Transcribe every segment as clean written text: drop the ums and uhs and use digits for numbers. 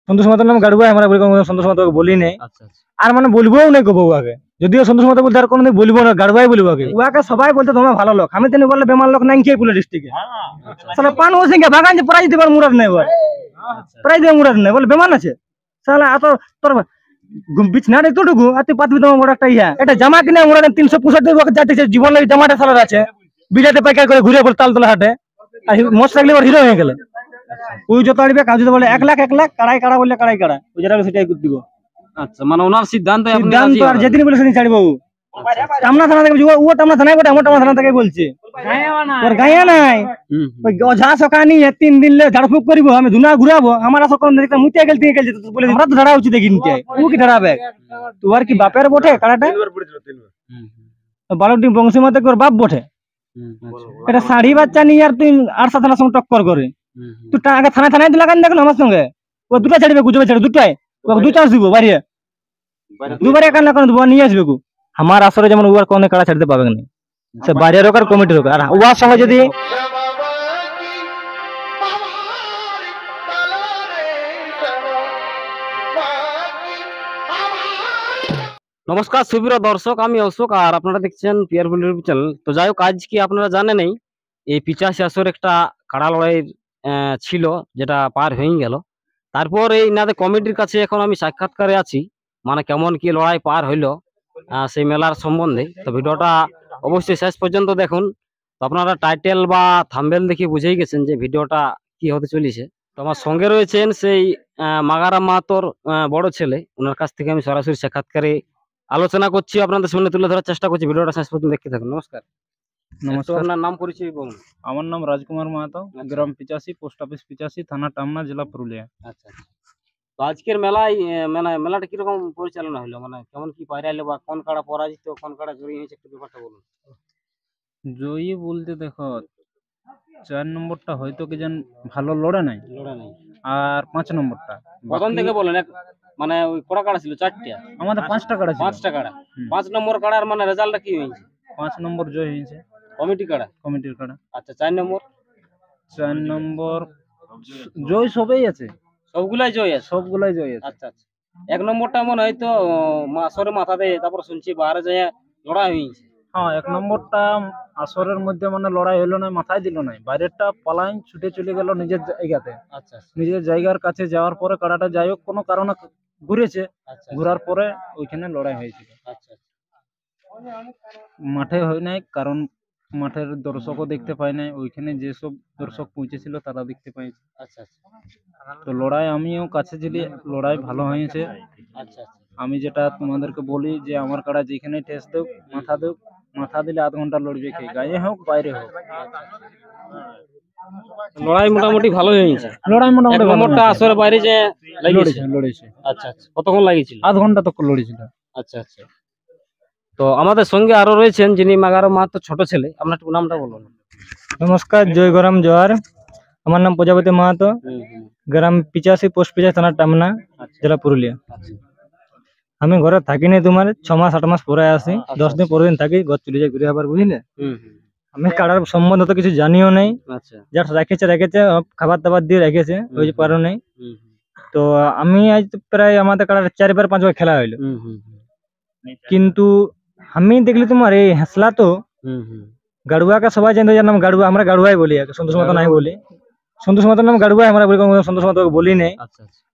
সন্তোষ মাতার নাম গাড়ুয়া আমরা বলি, সন্তোষ মাতা বলি নাই। আচ্ছা আচ্ছা আর মানে বলবোও নাই গো বউয়াকে, যদিও সন্তোষ মাতা বলতে আর কোনোদিন বলবো না, গাড়ুয়াই বলবো আগে। উয়াকে সবাই বলতে তোমার ভালো লোক, আমি তিনি বললে বেমার লোক নাই কে পুলে ডিস্ট্রিক্টে সালা পান ও সিংহে বাগান যে প্রাইজ দিবার মুরাদ নাই, বল প্রাইজ দিবার মুরাদ নাই, বল বেমান আছে সালা। এত তোর বিছনাটা এতটুকু আর তুই পাতবি তোমার বড় একটা ইয়া, এটা জামা কিনে মুরাদ 365 যাচ্ছে জীবন লাগে, জামাটা সালার আছে বিজাতে পাইকার করে ঘুরে পড়ে তালতলা হাটে, আর মোটরসাইকেল হিরো হয়ে গেল। ওই যত আড়বে কাজ বলে 1 লাখ 1 লাখ কাড়াই কাড়া বললে কাড়াই কাড়া, ওই যেটা সেটাই দিব। আচ্ছা, মানে ওনার সিদ্ধান্ত আপনি সিদ্ধান্ত আর যেদিন বলে সেদিন ছাড়বো। টামনা থানা থেকে ও টামনা থানায় বটে, আমার টামনা থানা থেকে বলছে ওর গায়ে নাই ওই অঝা সকানি 3 দিন ঝাড়ফুঁক করিব, আমি ধুনা ঘুরাবো, আমার সকাল মুতে গেল দিয়ে গেল বলে আমরা তো ঝাড়া উচিত দেখিনকে, ও কি ঝাড়াবে তোর কি বাপের বটে কাড়াটা? বালকটি বংশী মাতে ওর বাপ বটে। এটা শাড়ি বাচ্চা নিয়ে আর তুই আর থানার সঙ্গে টক্কর করে, তুই আগে থানায় লাগান দেখলো আমার সঙ্গে, ও দুটা ছাড়বে গুজবে ছাড়বে দুটাই, ওকে 2 চান্স দিব বাড়িয়ে, দুবারে একান্ন করে দেবো নিয়ে আসবে কু। আমার আসরে যেমন উয়ার কোনো কাড়া ছাড়তে পাবে না, সে বাইরের হোক আর কমিটির হোক। আর উয়ার সঙ্গে যদি নমস্কার সুপ্রিয় দর্শক, আমি অশোক আর আপনারা দেখছেন পিয়ারফুল ইউটিউব চ্যানেল। তো যাই হোক, আজ কি আপনারা জানেনই এই 85 আসর একটা কাড়া লড়াই ছিল, যেটা পার হয়ে গেল। তারপর এই ইনাদের কমিটির কাছে এখন আমি সাক্ষাৎকারে আছি, মানে কেমন কি লড়াই পার হইলো সেই মেলার সম্বন্ধে। তো ভিডিওটা অবশ্যই শেষ পর্যন্ত দেখুন। তো আপনারা টাইটেল বা থাম্বনেল দেখে বুঝেই গেছেন যে ভিডিওটা কি হতে চলেছে। তো আমার সঙ্গে রয়েছেন সেই মাগারাম মাহাতোর বড় ছেলে, ওনার কাছ থেকে আমি সরাসরি সাক্ষাৎকারে আলোচনা করছি, আপনাদের সামনে তুলে ধরার চেষ্টা করছি। ভিডিওটা শেষ পর্যন্ত দেখতে থাকুন। নমস্কার। নমস্কার, আপনার নাম পরিচয় বলুন। আমার নাম রাজকুমার মাহাতো, গ্রাম 85, পোস্ট অফিস 85, থানা টামনা, জেলা পুরুলিয়া। আচ্ছা, তো আজকের মেলায় মেলাটা কিরকম পরিচালনা হলো, মানে কেমন কি পাইরাইলো বা কোন কাড়া পরাজিত কোন কাড়া জয়ী হয়েছে, একটু ব্যাপারটা বলুন। জয়ী বলতে দেখো 4 নম্বরটা হয়তো কি যেন ভালো লড়ে নাই, আর 5 নম্বরটা প্রথম থেকে বলেন। মানে ওই কড়া কাড়া ছিল 4টা, আমাদের 5টা কাড়া ছিল। 5টা কাড়া, 5 নম্বর কাড়ার মানে রেজাল্টটা কি হয়েছে? 5 নম্বর জয় হয়েছে কমিটি কাড়া, কমিটির কাড়া। আচ্ছা, 4 নম্বর 4 নম্বর জয় সবেই আছে, সবগুলাই জয় আছে, সবগুলাই জয় আছে। আচ্ছা আচ্ছা, 1 নম্বরটা মনে হয়তো আসরে মাথা দেয়, তারপর শুনছি বাইরে যায় লড়াই হয়েছে। হ্যাঁ, 1 নম্বরটা আসরের মধ্যে মানে লড়াই হলো না, মাথায় দিল না, বাইরেরটা পালাইন ছুটে চলে গেল নিজের জায়গাতে। আচ্ছা, নিজের জায়গার কাছে যাওয়ার পরে কাড়াটা যাই হোক কোনো কারণে ঘুরেছে, ঘোরার পরে ওইখানে লড়াই হয়েছিল। আচ্ছা, মাঠে হয় নাই, কারণ মাঠের দর্শকও দেখতে পায় নাই, ওইখানে যেসব দর্শক পৌঁছেছিল তারা দেখতে পাইছে। আচ্ছা, তো লড়াই আমিও কাছে ছিলি, লড়াই ভালো হয়েছে। আচ্ছা, আমি যেটা তোমাদেরকে বলি যে আমার কাড়া যেখানে টেস্ট দেব, মাথা দেব, মাথা দিলে আধ ঘন্টা লড়বে, কে গায়ে হোক বাইরে হোক। লড়াই মোটামুটি ভালো হয়েছে। লড়াই মোটামুটি নম্বরটা আসরে বাইরে যে লড়েছে। আচ্ছা আচ্ছা, কতক্ষণ লাগিয়েছিল? আধ ঘন্টা তক লড়েছিল। আচ্ছা আচ্ছা, তো আমাদের সঙ্গে আরো রয়েছেন যিনি মাগারাম মাহাতো ছোট ছেলে, আপনার একটু নামটা বলুন। নমস্কার, জয় গরম জোয়ার। আমার নাম প্রজাপতি মাহাতো, গ্রাম 85, পোস্ট 85, থানা টামনা, জেলা পুরুলিয়া। আমি ঘরে থাকি না, তোমার 6 মাস 8 মাস পরে আসি, 10 দিন 15 দিন থাকি, ঘর চলে যাই ঘুরে আবার, বুঝলে। আমি কাড়ার সম্বন্ধে তো কিছু জানিও নাই, জাস্ট রেখেছে খাবার দাবার দিয়ে রেখেছে, ওই যে পারো নাই। তো আমি আজ প্রায় আমাদের কাড়ার 4 বার 5 বার খেলা হইলো, কিন্তু আমি দেখলি তোমার এই হেসলা তো গাড়ুয়াকে সবাই জানতো, যার নাম গাড়ুয়া, আমরা গাড়ুয়াই বলি, সন্তোষ মাতা নাই বলি। সন্তোষ মাতার নাম গাড়ুয়া আমরা বলি, সন্তোষ মাতা বলি নাই।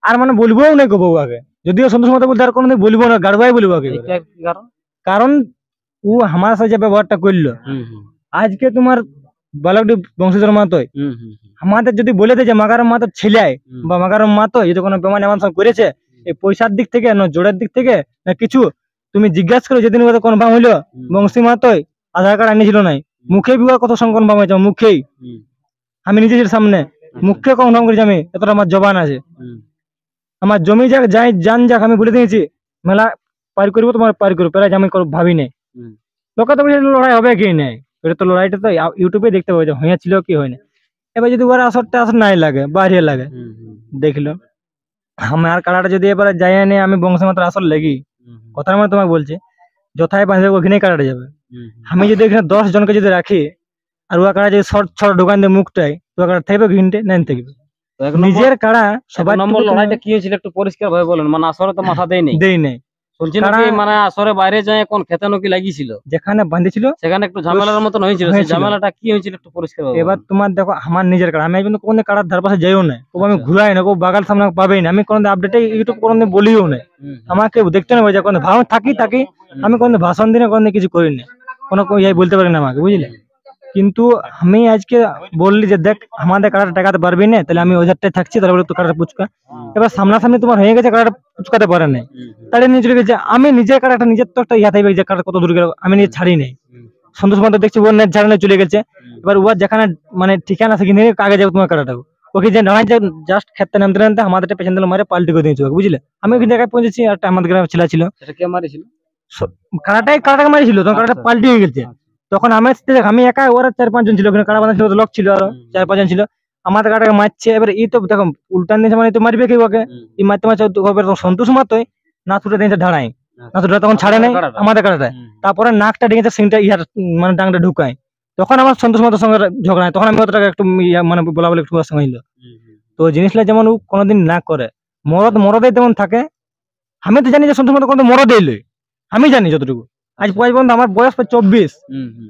আর মানে বলবোও নাই গো বউয়াকে, যদিও সন্তোষ মাতা বলতে আর কোনোদিন বলবো না, গাড়ুয়াই বলবো আগে। কারণ ও আমার সাথে যে ব্যবহারটা করলো আজকে তোমার বালকটি বংশধর মাতোই, আমাদের যদি বলে দেয় যে মাগারাম মাতো ছেলে বা মাগারাম মাতো যদি কোনো বেমান এমন সব করেছে, এই পয়সার দিক থেকে না জোরের দিক থেকে না কিছু, তুমি জিজ্ঞাসা করো যেদিন কনফার্ম হইলো বংশী মাতোই আধার কার্ড আনিয়েছিল নাই, মুখে বিবাহ কত সঙ্গে কনফার্ম হয়েছে, মুখেই আমি নিজের সামনে মুখে কনফার্ম করেছি, আমি এতটা আমার জবান আছে। আমার জমি যাক যাই জান যাক আমি বলে দিয়েছি মেলা পার করবো, তোমার পার করবো, প্রায় আমি ভাবি নাই। লোকে তো বলছে লড়াই হবে কি নাই, এটা তো লড়াইটা তো ইউটিউবে দেখতে পাবে যে হয়েছিল কি হয় না। এবার যদি ওরা আসরটা আসর নাই লাগে, বাইরে লাগে, দেখলো আমার কাড়াটা যদি এবারে যাই নে, আমি বংশ মাত্র আসর লেগি, কথার মানে তোমাকে বলছি যথায় বাঁধবে ওখানেই কাটাটা যাবে। আমি যদি এখানে 10 জনকে যদি রাখি আর ওয়া কাটা যদি শর্ট ঢোকান দেয় মুখটাই, তো কাটা থাকবে ঘিনটে নাই থাকবে। তো এক নম্বর নিজের কাড়া সবার নম্বর লড়াইটা কি হয়েছিল একটু পরিষ্কার ভাবে বলেন, মানে আসরে তো মাথা দেয়নি, দেই নাই। শুনছি কাড়া নাকি মানে আসরে বাইরে যায় কোন খেতে নাকি লাগিয়েছিল, যেখানে বাঁধেছিল সেখানে একটু ঝামেলার মতন হয়েছিল, সেই হয়েছিল। ঝামেলাটা কি হয়েছিল একটু পরিষ্কার ভাবে এবার বলুন। তোমার দেখো আমার নিজের কাড়া, আমি কিন্তু কোনো কাড়ার ধার পাশে যাইও না, আমি আচ্ছা। ঘুরাই না, বাগাল সামনে পাবেই না, আমি কোনো আপডেটে ইউটিউব কোনো বলিও না, আমাকে দেখতে নেবে যে কোনো ভাব থাকি থাকি, আমি কোনো ভাষণ দিনে কোনো কিছু করি না, কোনো ইয়ে বলতে পারি না আমাকে, বুঝলে। কিন্তু আমি আজকে বললি যে দেখ আমাদের কাড়াটা টাকাতে পারবি না, তাহলে আমি ওইধারটাই থাকছি, তাহলে বলে তো কাড়াটা পুচকা। এবার সামনাসামনি তোমার হয়ে গেছে, কাড়াটা পুচকাতে পারে না, তাহলে নিয়ে চলে গেছে। আমি নিজের কাড়াটা নিজের তো একটা ইয়া থাকবে যে কাড়া কত দূর গেল, আমি নিজে ছাড়ি নাই। সন্তোষ মাত্র দেখছি ওর নেট ঝাড়ানো চলে গেছে, এবার ওর যেখানে মানে ঠিকানা সেখানে আগে যাবে তোমার কাড়াটাও, ওকে যে দাঁড়ায় যে জাস্ট খেতে নামতে নামতে আমাদের পেছন দিলে মারে পাল্টি করে দিয়েছে ওকে, বুঝলে। আমি ওই জায়গায় পৌঁছেছি, একটা আমাদের গ্রামের ছেলে ছিল, সেটা কে মারিছিল? কাড়াটাকে মারিছিল, তখন কাড়াটা আচ্ছা। পাল্টি হয়ে গেছে। তখন আমি একা, ওরা 4-5 জন ছিল ওখানে, কাড়া বাঁধা ছিল, লোক ছিল আরো 4-5 জন ছিল, আমাদের কাড়াকে মারছে। এবার এই তো দেখো উল্টান দিয়েছে, মানে তো মারবে কি ওকে, এই মারতে মারছে সন্তোষ মাত্রই না ছুটে দিয়েছে ঢাড়াই, না ছুটে তখন ছাড়ে নাই আমাদের কাড়াটা, তারপরে নাকটা ডেঙেছে সিংটা ইহার মানে ডাংটা ঢুকায়, তখন আমার সন্তোষ মাত্র সঙ্গে ঝগড়া হয়, তখন আমি ওটাকে একটু মানে বলা বলে একটু ওর সঙ্গে হইলো। তো জিনিসটা যেমন ও কোনোদিন না করে, মরদে তেমন থাকে। আমি তো জানি যে সন্তোষ মাত্র কোনো মরদে এলো, আমি জানি যতটুকু। আজ পর্যন্ত আমার বয়স 24,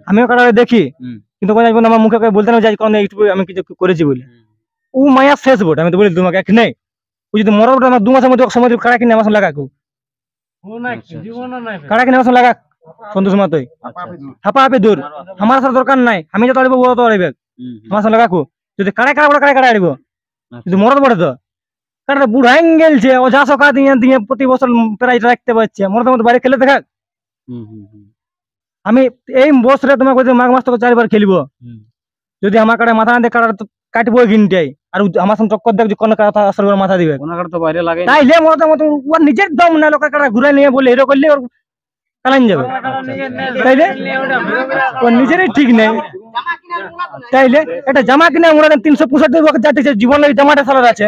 আমিও কাড়ারে দেখি, কিন্তু আজ পর্যন্ত আমার মুখে বলতে না যে আজ কোনো একটু আমি কিছু করেছি বলে। ও মায়া শেষ বটে, আমি তো বলি তোমাকে এক নেই, ও যদি মরদ বটে, আমার 2 মাসের মধ্যে সময় কাড়া কিনে আমার সঙ্গে লাগাক, কাড়া কিনে আমার সঙ্গে লাগাক সন্তোষ মাতই, হাপা হাপি দূর, আমার সাথে দরকার নাই, আমি যত আড়িব ও তত আড়িবে, আমার সঙ্গে লাগাকু। যদি কাড়া কাড়া বলে কাড়া আড়িব, যদি মরদ বটে তো কাড়াটা বুড়াই গেলছে, ও যা সকা দিয়ে দিয়ে প্রতি বছর প্রাইজ রাখতে পারছে, মরদের মতো বাড়ি খেলে দেখা। আমি এই বছরে তোমাকে বলছি মাঘ মাস থেকে 4 বার খেলবো, যদি আমার কাড়ে মাথা না দিয়ে কাড়া কাটবো কিনটাই, আর আমার সঙ্গে টক্কর দেখ কোন কাড়া আসর করে মাথা দিবে, ওনার তো বাইরে লাগে তাইলে মরদের মতো ওর নিজের দম না, লোকের কাড়া ঘুরে নিয়ে বলে এরকম করলে ওর কালান যাবে, তাইলে ওর নিজেরই ঠিক নেই। তাইলে এটা জামা কিনে ওরা 365 যাচ্ছে, জীবন লাগে জামাটা সালার আছে,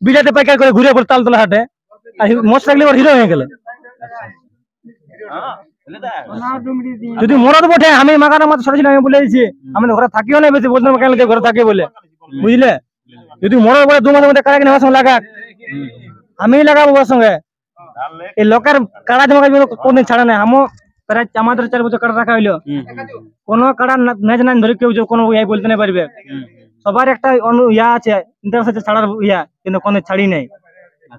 বিলাতে পাইকার করে ঘুরে পড়ে তালতলা হাটে, আর মোস্ট থাকলে ওর হিরো হয়ে গেল। যদি মরদ বটে, আমি মাগানা মাথা সরেছিল, আমি বলে দিয়েছি আমি ঘরে থাকিও না বেশি, বলতাম কেন ঘরে থাকে বলে, বুঝলে। যদি মরদ বটে 2 মাসের মধ্যে কাড়া কিনে আমার সঙ্গে লাগাক, আমি লাগাবো ওর সঙ্গে। এই লোকের কাড়া জমা কোনদিন ছাড়ে না, প্রায় আমাদের 4 বছর কাড়া রাখা হইলো, কোনো কাড়া নাচ নাচ ধরে কেউ কোনো ইয়া বলতে না পারবে, সবার একটা ইয়া আছে ইন্টারেস্ট আছে ছাড়ার ইয়া, কিন্তু কোনো ছাড়ি নাই।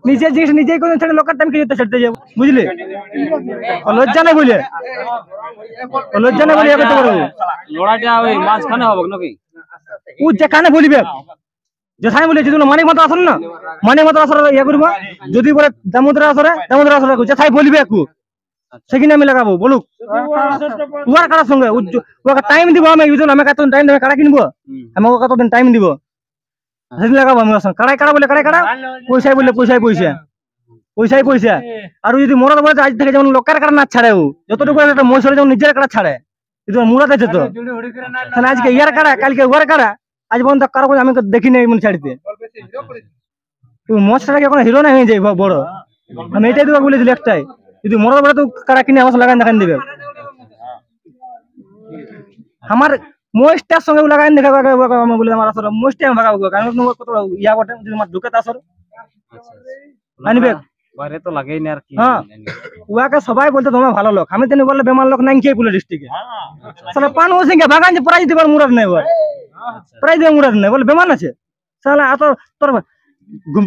নিজের জিনিস নিজেই কোনো ছেড়ে লোকের টাইম কি ছাড়তে যাবো, বুঝলি। লজ্জা নেই বুঝলে, লজ্জা নেই বলে ইয়ে করতে পারবো। লড়াইটা ওই মাঝখানে হবে নাকি? ও যেখানে বলিবে, যেখানে বলে যদি মানিক মতো আসর না, মানিক মতো আসর ইয়ে করবো, যদি বলে দামোদর আসরে যেথায় বলিবে একটু সেখানে আমি লাগাবো, বলুক উহার কারার সঙ্গে ওকে টাইম দিব, আমি আমি কতদিন টাইম দেবে কাড়া কিনবো, আমি ওকে কতদিন টাইম দিব, সেদিন লাগাবো আমি ওর সঙ্গে। কাড়াই কাড়া বলে কাড়াই কাড়া, পয়সায় বললে পয়সায় পয়সা। আর যদি মরদ বলে আজ থেকে যেমন লোকের কাড়া না ছাড়ে, ও যতটুকু একটা মহিষরে যেমন নিজের কাড়া ছাড়ে, কিন্তু মুরাদ আছে তো, আজকে ইয়ার কাড়া কালকে ওয়ার কাড়া, আজ পর্যন্ত কারো আমি দেখি নাই এমন ছাড়তে। মশটাকে এখন হিরো না হয়ে যায় বড়, আমি এটাই তোমাকে বলেছিলি একটাই, যদি মরদ বলে তো কাড়া কিনে আমার লাগান দেখান দিবে, আমার মোস্টার সঙ্গে লাগান দেখাবো বলে আমার আসলে মোস্টে আমি ভাগাবো, কারণ কত ইয়া বটে, যদি আমার ঢুকে আসর আনবে বাইরে তো লাগেই না আর কি। হ্যাঁ, উহাকে সবাই বলতে তোমার ভালো লোক, আমি তিনি বললে বেমার লোক নাই খেয়ে পুলে ডিস্ট্রিক্টে সালা পান ও সিংহে বাগান যে প্রাইজ দিবার মুরাদ নেই, প্রাইজ দেওয়ার মুরাদ নেই, বলে বেমান আছে সালা। এত তোর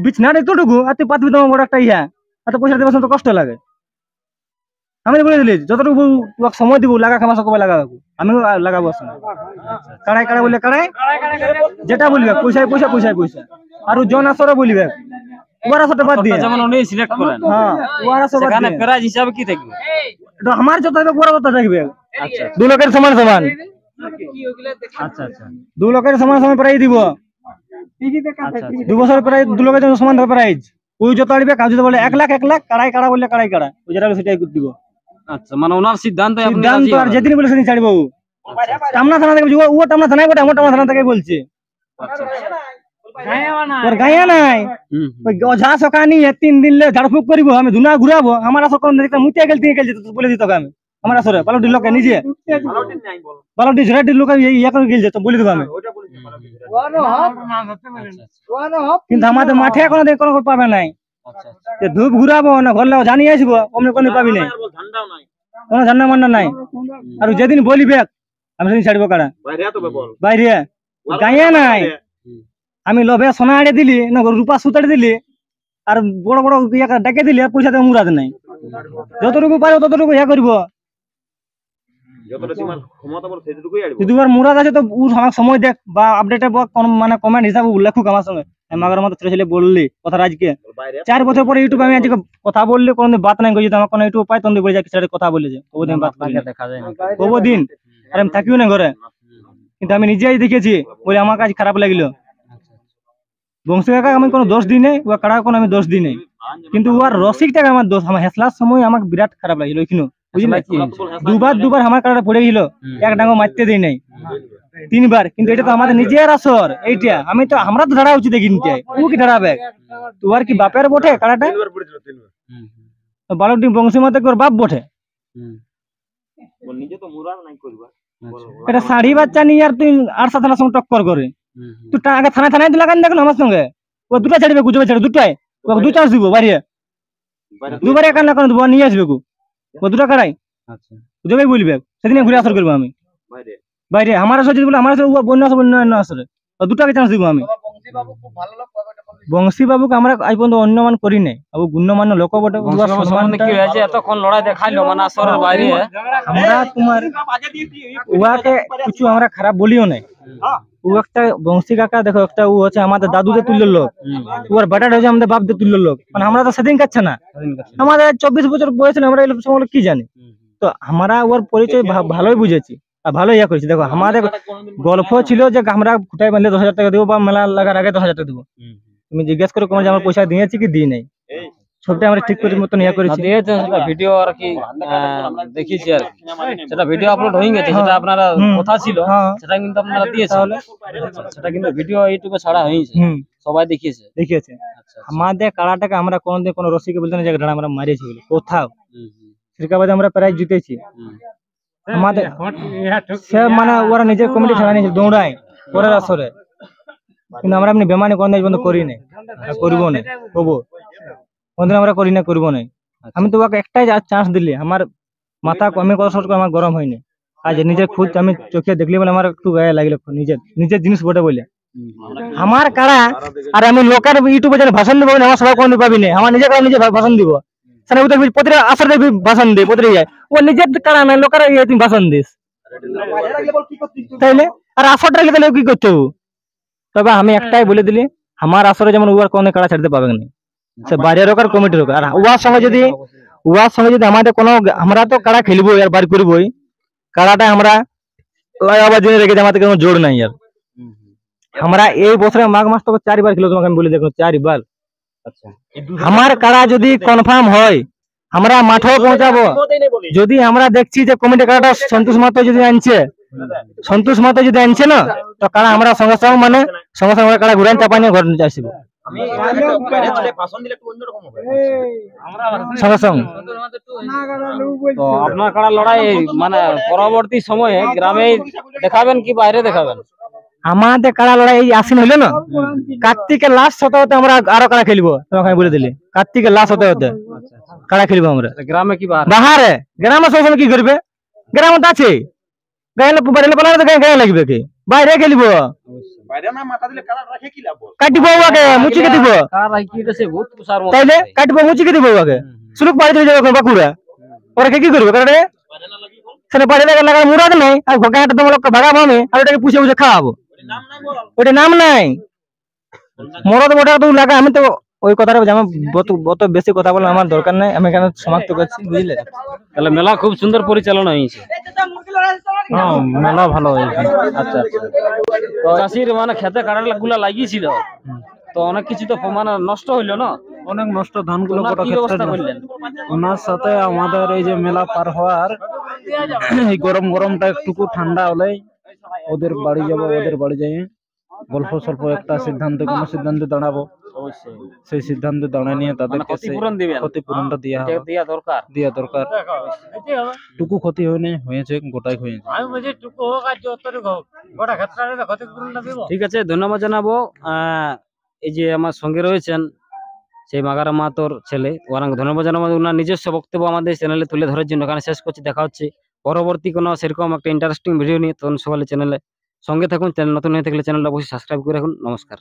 বিছনাটা এতটুকু আর তুই পাতবি তোমার বড় একটা ইয়া, এত পয়সা দেবার তো কষ্ট লাগে। আমি বলে দিলি যতটুকু সময় দিব লাগা খামাস কবে লাগাবো, আমিও লাগাবো কাড়াই কাড়া বলে কাড়াই, যেটা বলবে পয়সায় পয়সা। আর জন আসরে বলবে ওর আসরটা বাদ দিয়ে, যেমন উনি সিলেক্ট করেন, হ্যাঁ ওর আসর বাদ সেখানে দিয়ে প্রাইজ হিসাবে কি থাকবে? এটা আমার যত থাকবে বড় কথা থাকবে, আচ্ছা 2 লোকের সমান। আচ্ছা আচ্ছা 2 লোকের সমান প্রাইজ দিব, 2 বছর প্রায় 2 লোকের জন্য সমান প্রাইজ। ওই যত আড়বে কাজ যদি বলে 1 লাখ কাড়াই কাড়া বললে কাড়াই কাড়া, ওই যেটা সেটাই দিব। আচ্ছা, মানে ওনার সিদ্ধান্ত আপনি সিদ্ধান্ত রাজি আর হবেন? যেদিন বলে সেদিন ছাড়বো। টামনা থানা থেকে ও টামনা থানায় বটে, আমার টামনা থানা থেকে বলছে ওর গায়া নাই, ওই অঝা সকা নিয়ে 3 দিন ঝাড়ফুঁক করিব, আমি ধুনা ঘুরাবো, আমার আসর কোন মুতে গেল বলে দিত আমি আমার আসরে বালুটি লোকে নিজে বালুটি ঝড়াটি লোক ইয়া করে গিলছে তো বলে দেবো আমি। কিন্তু আমাদের মাঠে কোনো কোনো পাবে নাই, যে ধূপ ঘুরাবো না ঘর লাগো জানিয়ে আসবো অমনি কোনো পাবি নাই, কোনো ঝান্ডা মান্ডা নাই। আর যেদিন বলিবে আমি সেদিন ছাড়বো কারা বাইরে গাইয়া নাই। আমি লোভে সোনা আড়ে দিলি না রূপা সুতাড়ে দিলি আর বড় বড় ইয়া ডেকে দিলি আর পয়সা দেওয়া মুরাদ নাই। যতটুকু পারো ততটুকু ইয়া করবো, দুবার মুরাদ আছে তো আমার সময় দেখ বা আপডেটে মানে কমেন্ট হিসাবে লেখুক আমার সঙ্গে। মাগের মতো ছেলে ছেলে বললি কথা আজকে 4 বছর পরে ইউটিউবে আমি আজকে কথা বললে কোনোদিন বাত নাই করছি, আমার কোনো ইউটিউব পাই তখন বলে যাকে ছেলে কথা বলেছে কবদিন বাত দেখা যায় না কবদিন। আর আমি থাকিও না ঘরে, কিন্তু আমি নিজেই দেখেছি বলে আমার কাজ খারাপ লাগলো। বংশী কাকা আমি কোনো দোষ দিই নাই, ও কাড়া কোনো আমি দোষ দিই নাই, কিন্তু ওর রসিকটাকে আমার দোষ। আমার হেসলার সময় আমাকে বিরাট খারাপ লাগলো ওইখানে, বুঝলি? দুবার আমার কাড়াটা পড়ে গেল, এক ডাঙ্গো মারতে দেই নাই 3 বার। কিন্তু এটা তো আমাদের নিজের আসর, এইটা আমি তো আমরা তো দাঁড়া উচিত কিনতে ও কি দাঁড়াবে? তোর কি বাপের বটে কাড়াটা? বালকটি বংশী মতে ওর বাপ বটে। এটা শাড়ি বাচ্চা নিয়ে আর তুই 8-7 থানার সঙ্গে টক্কর করে তুই আগে থানায় দিলা কেন? দেখুন আমার সঙ্গে ও দুটা ছাড়বে গুজবে ছেড়ে দুটাই ও 2 চান্স দিব বাইরে দুবারে কান্না করে দেবো নিয়ে আসবে ও 2টা কাড়াই যাবে বলবে সেদিন ঘুরে আসর করবো আমি বাইরে। আমার আসর যদি বলে আমার বন্য আসর অন্য আসরে 2টাকে চান্স দিব আমি। বংশী বাবুকে আমরা আজ পর্যন্ত অন্যমান করি নাই, আবু গুণ্যমান্য লোক বটে। কি হয়েছে এতক্ষণ লড়াই দেখাইলো মানে আসরের বাইরে, আমরা তোমার উহাকে কিছু আমরা খারাপ বলিও নাই। ও একটা বংশী কাকা দেখো একটা ও হচ্ছে আমাদের দাদুদের তুল্যের লোক, ওর বেটাটা হচ্ছে আমাদের বাপদের তুল্যের লোক। মানে আমরা তো সেদিন কাচ্ছে না, আমাদের 24 বছর বয়স আমরা এই সময় কি জানি। তো আমরা ওর পরিচয় ভালোই বুঝেছি আর ভালো ইয়া করেছি। দেখো আমাদের গল্প ছিল যে আমরা ফুটাই বাঁধলে 10,000 টাকা দেবো বা মেলা লাগার আগে 10,000 টাকা দেবো। তুমি জিজ্ঞেস করো কোন যে আমার পয়সা দিয়েছি কি দিই নাই, সবটা আমরা ঠিক করে মতন ইয়া করেছি। সেটা ভিডিও আর কি দেখিছি আর সেটা ভিডিও আপলোড হয়ে গেছে, সেটা আপনারা কথা ছিল সেটা কিন্তু আপনারা দিয়েছেন, সেটা কিন্তু ভিডিও ইউটিউবে ছাড়া হয়েছে, সবাই দেখিয়েছে। আমাদের কাড়াটাকে আমরা কোনদিন কোনো রসিকে বলতে না যে আমরা মারিয়েছি বলে কোথাও। শ্রীকাবাদে আমরা প্রাইজ জিতেছি আমাদের, সে মানে ওরা নিজের কমিটি ছাড়া নিয়েছে দৌড়ায় পরের আসরে, কিন্তু আমরা এমনি বেমানি কোনদিন বন্ধ করি নাই, করবো না, করবো কোনদিন আমরা করি না, করবো না। আমি তো ওকে একটাই চান্স দিলি, আমার মাথা আমি কত শর্ট করে আমার গরম হয়নি। আজ নিজের খুদ আমি চোখে দেখলি বলে আমার একটু গায়ে লাগলো, নিজের জিনিস বটে বলে আমার কাড়া। আর আমি লোকের ইউটিউবে যেন ভাষণ দিব আমার সবাই কোনদিন পাবি না, আমার নিজের কাড়া নিজে ভাষণ দিব। প্রতিটা আসর দেখবি ভাষণ দিই, প্রতিটা যায় ও নিজের কাড়া নাই লোকের তুমি ভাষণ দিস তাইলে। আর আসরটা রেখে তাহলে কি করতে হবে? তবে আমি একটাই বলে দিলি, আমার আসরে যেমন উয়ার কোনো কাড়া ছাড়তে পাবে না, সে বাইরের হোক আর কমিটির হোক। আর উয়ার সঙ্গে যদি আমাদের কোনো, আমরা তো কাড়া খেলবো আর বার করবোই, কাড়াটা আমরা আবার জেনে রেখেছি আমাদের কোনো জোর নাই। আর আমরা এই বছরে মাঘ মাস তো 4 বার খেলো, তোমাকে আমি বলে দেখো 4 বার। আমার কাড়া যদি কনফার্ম হয় আমরা মাঠেও পৌঁছাবো। যদি আমরা দেখছি যে কমিটি কাড়াটা সন্তোষ মাত্র যদি আনছে না, তো কাড়া আমরা সঙ্গে সঙ্গে কাড়া ঘুরান চাপা নিয়ে ঘর নিয়ে আসবো সঙ্গে সঙ্গে। তো আপনার কাড়া লড়াই মানে পরবর্তী সময়ে গ্রামে দেখাবেন কি বাইরে দেখাবেন? আমাদের কাড়া লড়াই এই আশ্বিন হইলো না, কার্তিকের লাস্ট হতে হতে আমরা আরো কাড়া খেলবো, তোমাকে আমি বলে দিলি কার্তিকের লাস্ট হতে হতে কাড়া খেলবো আমরা। গ্রামে কি বাহারে গ্রামে সবসময় কি করবে? গ্রামে তো আছে গায়ে লাগবে কি বাইরে খেলবো, কাটিবো আগে মুচিকে দিব, তাইলে কাটিবো মুচিকে দিব আগে সুলুক বাড়ি চলে যাবে বাঁকুড়া। ওরা কি করবে কারণে সেটা বাড়ি লাগা মুরাদ নাই, আর গাঁটা তোমার ভাগাবো আমি আর ওটাকে পুষে খাওয়াবো, ওটা নাম নাই মরদ মোটা তো লাগা। আমি তো ওই কথাটা অত বেশি কথা বলে আমার দরকার নাই, আমি এখানে সমাপ্ত করছি, বুঝলে? তাহলে মেলা খুব সুন্দর পরিচালনা হয়েছে। মেলা ভালো হয়েছে। আচ্ছা তো চাষির মানে খেতে কাড়া গুলা লাগিয়েছিল তো অনেক কিছু তো মানে নষ্ট হইলো না, অনেক নষ্ট ধানগুলো করলেন। ওনার সাথে আমাদের এই যে মেলা পার হওয়ার এই গরমটা একটুকু ঠান্ডা হলে ওদের বাড়ি যাবো, ওদের বাড়ি যাই গল্প স্বল্প একটা সিদ্ধান্তে দাঁড়াবো। অবশ্যই সেই সিদ্ধান্ত দাঁড়ায় নিয়ে মানে তাদেরকে সেই ক্ষতিপূরণ দিবেন ক্ষতিপূরণটা দেওয়া এটা হবে, দেওয়া দরকার। দেওয়া দরকার। টুকু ক্ষতি হয়নি, হয়েছে গোটাই হয়েছে। ঠিক আছে, ধন্যবাদ জানাবো। এই যে আমার সঙ্গে রয়েছেন সেই মাগারা মাতোর ছেলে, ওনাকে ধন্যবাদ জানাবো ওনার নিজস্ব বক্তব্য আমাদের চ্যানেলে তুলে ধরার জন্য। এখানে শেষ করছি, দেখা হচ্ছে পরবর্তী কোনো সেরকম একটা ইন্টারেস্টিং ভিডিও নিয়ে। তখন সকালে চ্যানেলে সঙ্গে থাকুন। চ্যানেল নতুন হয়ে থাকলে চ্যানেলটা অবশ্যই সাবস্ক্রাইব করে রাখুন। নমস্কার।